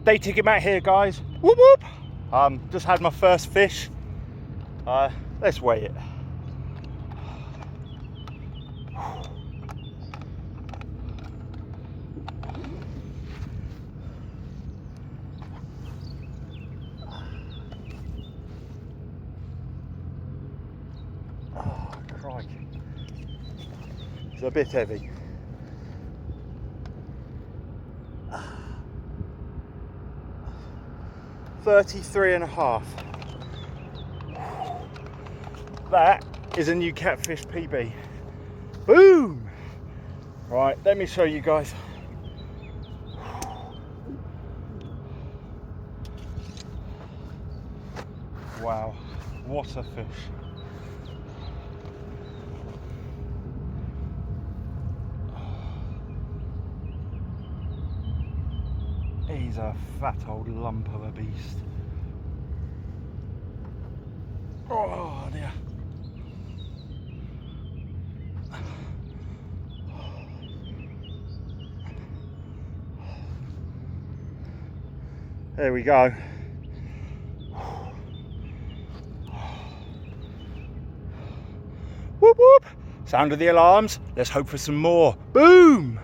Day ticket Matt here, guys. Whoop whoop. Just had my first fish. Let's weigh it. Oh, crikey. It's a bit heavy. $33.5. That is a new catfish PB. Boom! Right, let me show you guys. Wow, what a fish. He's a fat old lump of a beast. Oh dear. There we go. Whoop whoop. Sound of the alarms. Let's hope for some more. Boom.